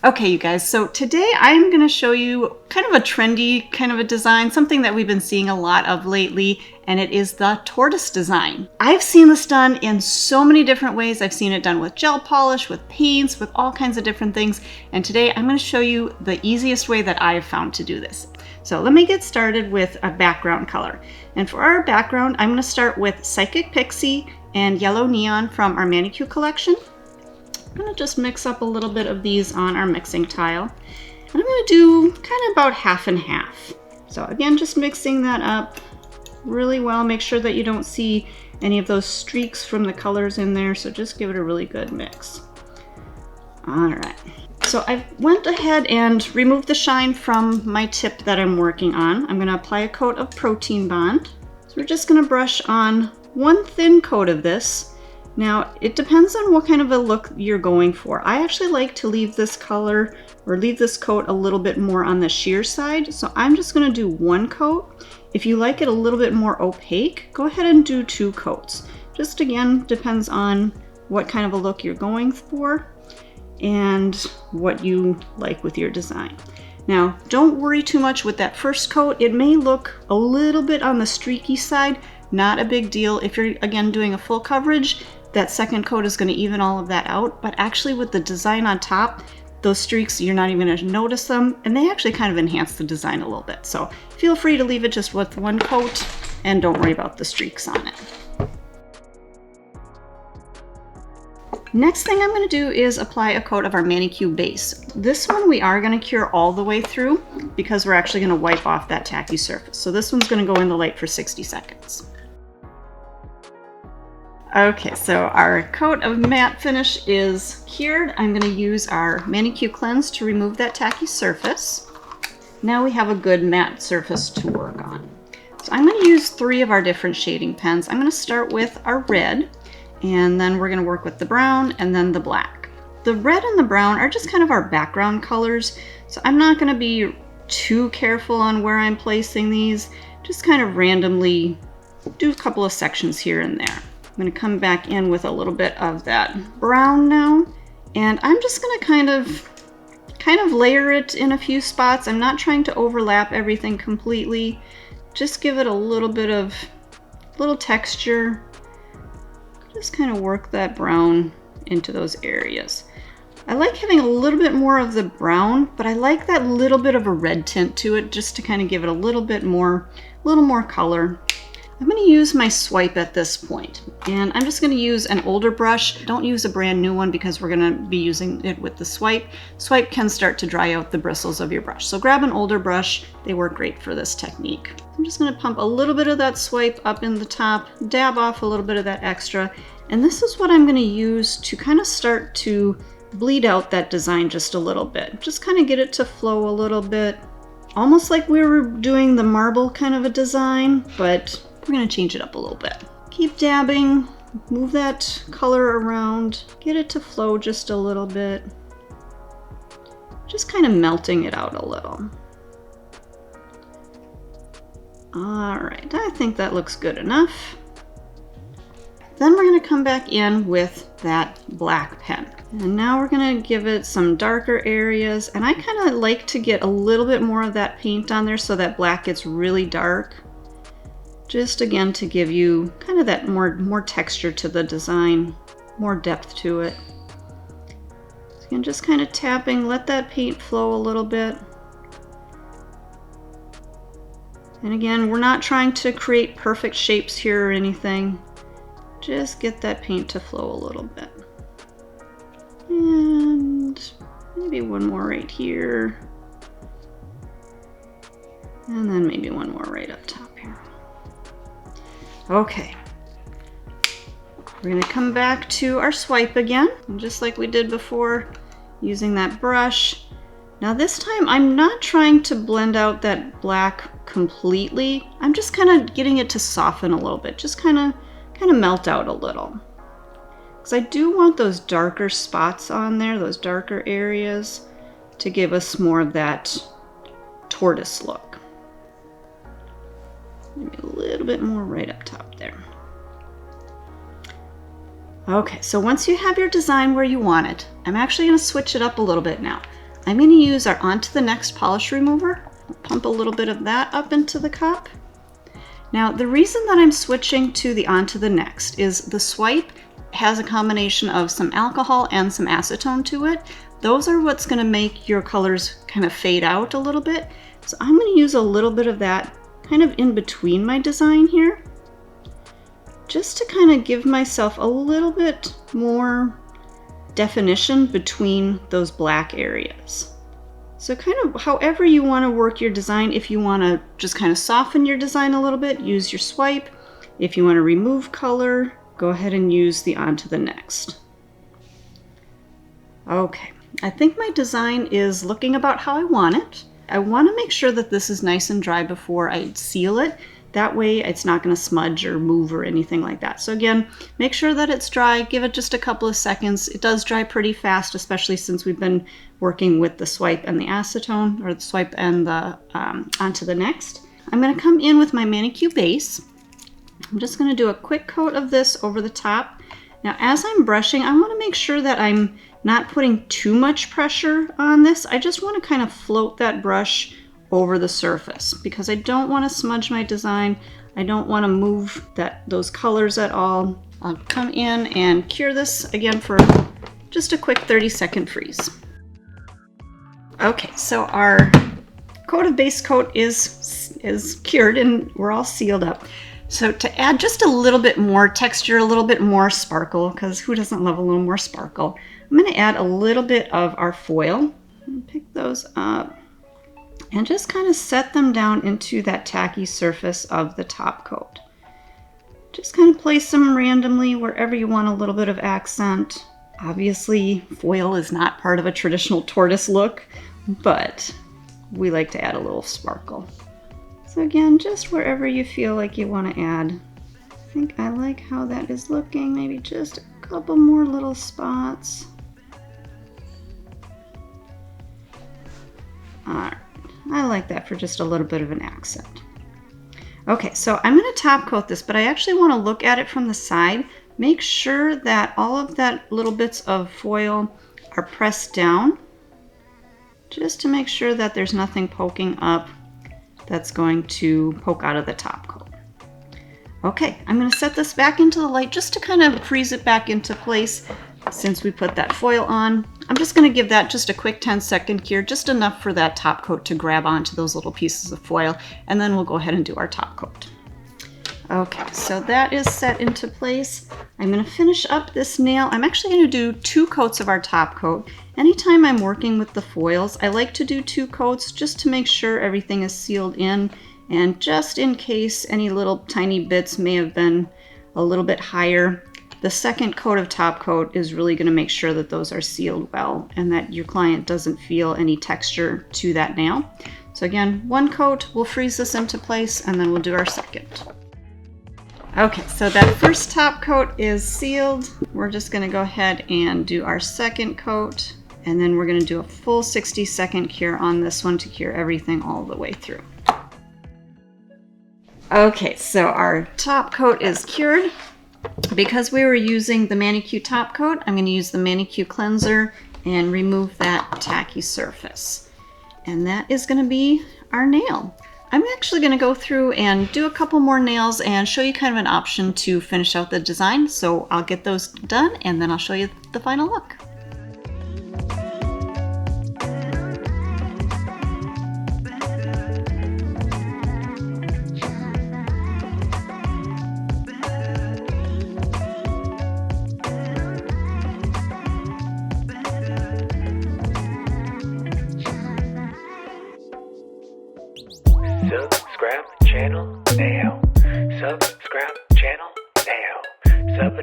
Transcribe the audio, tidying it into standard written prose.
Okay, you guys, so today I'm going to show you kind of a trendy kind of a design, something that we've been seeing a lot of lately, and it is the tortoise design. I've seen this done in so many different ways. I've seen it done with gel polish, with paints, with all kinds of different things, and today I'm going to show you the easiest way that I've found to do this. So let me get started with a background color. And for our background, I'm going to start with Psychic Pixie and Yellow Neon from our ManiQ collection. I'm going to just mix up a little bit of these on our mixing tile. And I'm going to do kind of about half and half. So again, just mixing that up really well. Make sure that you don't see any of those streaks from the colors in there. So just give it a really good mix. All right. So I went ahead and removed the shine from my tip that I'm working on. I'm going to apply a coat of Protein Bond. So we're just going to brush on one thin coat of this. Now, it depends on what kind of a look you're going for. I actually like to leave this color or leave this coat a little bit more on the sheer side. So I'm just going to do one coat. If you like it a little bit more opaque, go ahead and do 2 coats. Just again, depends on what kind of a look you're going for and what you like with your design. Now, don't worry too much with that first coat. It may look a little bit on the streaky side, not a big deal. If you're, again, doing a full coverage, that second coat is going to even all of that out, but actually with the design on top, those streaks, you're not even going to notice them, and they actually kind of enhance the design a little bit. So feel free to leave it just with one coat, and don't worry about the streaks on it. Next thing I'm going to do is apply a coat of our ManiQ base. This one we are going to cure all the way through because we're actually going to wipe off that tacky surface. So this one's going to go in the light for 60 seconds. Okay, so our coat of matte finish is cured. I'm going to use our ManiQ Cleanse to remove that tacky surface. Now we have a good matte surface to work on. So I'm going to use 3 of our different shading pens. I'm going to start with our red, and then we're going to work with the brown and then the black. The red and the brown are just kind of our background colors, so I'm not going to be too careful on where I'm placing these. Just kind of randomly do a couple of sections here and there. I'm going to come back in with a little bit of that brown now, and I'm just going to kind of layer it in a few spots. I'm not trying to overlap everything completely. Just give it a little bit of little texture. Just kind of work that brown into those areas. I like having a little bit more of the brown, but I like that little bit of a red tint to it just to kind of give it a little more color. I'm going to use my swipe at this point, and I'm just going to use an older brush. Don't use a brand new one because we're going to be using it with the swipe. Swipe can start to dry out the bristles of your brush. So grab an older brush. They work great for this technique. I'm just going to pump a little bit of that swipe up in the top, dab off a little bit of that extra, and this is what I'm going to use to kind of start to bleed out that design just a little bit. Just kind of get it to flow a little bit, almost like we were doing the marble kind of a design, but we're going to change it up a little bit. Keep dabbing, move that color around, get it to flow just a little bit. Just kind of melting it out a little. All right, I think that looks good enough. Then we're going to come back in with that black pen. And now we're going to give it some darker areas. And I kind of like to get a little bit more of that paint on there so that black gets really dark. Just again to give you kind of that more texture to the design, more depth to it. So again, just kind of tapping, let that paint flow a little bit. And again, we're not trying to create perfect shapes here or anything. Just get that paint to flow a little bit. And maybe one more right here. And then maybe one more right up top here. Okay, we're going to come back to our swipe again, and just like we did before, using that brush. Now this time I'm not trying to blend out that black completely. I'm just kind of getting it to soften a little bit, just kind of melt out a little. Because I do want those darker spots on there, those darker areas, to give us more of that tortoise look. Maybe a little bit more right up top there. Okay, so once you have your design where you want it, I'm actually going to switch it up a little bit now. I'm going to use our On to the Next polish remover. Pump a little bit of that up into the cup. Now, the reason that I'm switching to the On to the Next is the swipe has a combination of some alcohol and some acetone to it. Those are what's going to make your colors kind of fade out a little bit. So I'm going to use a little bit of that kind of in between my design here, just to kind of give myself a little bit more definition between those black areas. So kind of however you want to work your design. If you want to just kind of soften your design a little bit, use your swipe. If you want to remove color, go ahead and use the On to the Next. Okay, I think my design is looking about how I want it. I want to make sure that this is nice and dry before I seal it. That way it's not going to smudge or move or anything like that. So again, make sure that it's dry. Give it just a couple of seconds. It does dry pretty fast, especially since we've been working with the swipe and the acetone, or the swipe and the On to the Next. I'm going to come in with my ManiQ base. I'm just going to do a quick coat of this over the top. Now, as I'm brushing, I want to make sure that I'm not putting too much pressure on this. I just want to kind of float that brush over the surface because I don't want to smudge my design. I don't want to move those colors at all. I'll come in and cure this again for just a quick 30-second freeze. Okay, so our coat of base coat is cured and we're all sealed up. So to add just a little bit more texture, a little bit more sparkle, because who doesn't love a little more sparkle, I'm going to add a little bit of our foil. Pick those up and just kind of set them down into that tacky surface of the top coat. Just kind of place them randomly wherever you want a little bit of accent. Obviously, foil is not part of a traditional tortoise look, but we like to add a little sparkle. So again, just wherever you feel like you want to add. I think I like how that is looking. Maybe just a couple more little spots. All right. I like that for just a little bit of an accent. Okay, so I'm going to top coat this, but I actually want to look at it from the side. Make sure that all of that little bits of foil are pressed down, just to make sure that there's nothing poking up that's going to poke out of the top coat. Okay, I'm going to set this back into the light just to kind of freeze it back into place since we put that foil on. I'm just going to give that just a quick 10-second cure, just enough for that top coat to grab onto those little pieces of foil, and then we'll go ahead and do our top coat. Okay, so that is set into place. I'm going to finish up this nail. I'm actually going to do 2 coats of our top coat. Anytime I'm working with the foils, I like to do 2 coats just to make sure everything is sealed in, and just in case any little tiny bits may have been a little bit higher. The second coat of top coat is really going to make sure that those are sealed well and that your client doesn't feel any texture to that nail. So again, 1 coat, we'll freeze this into place, and then we'll do our second. Okay, so that first top coat is sealed. We're just going to go ahead and do our second coat, and then we're going to do a full 60-second cure on this one to cure everything all the way through. Okay, so our top coat is cured. Because we were using the ManiQ Top Coat, I'm going to use the ManiQ Cleanser and remove that tacky surface. And that is going to be our nail. I'm actually going to go through and do a couple more nails and show you kind of an option to finish out the design. So I'll get those done and then I'll show you the final look. Subscribe channel now. Subscribe channel now. Sub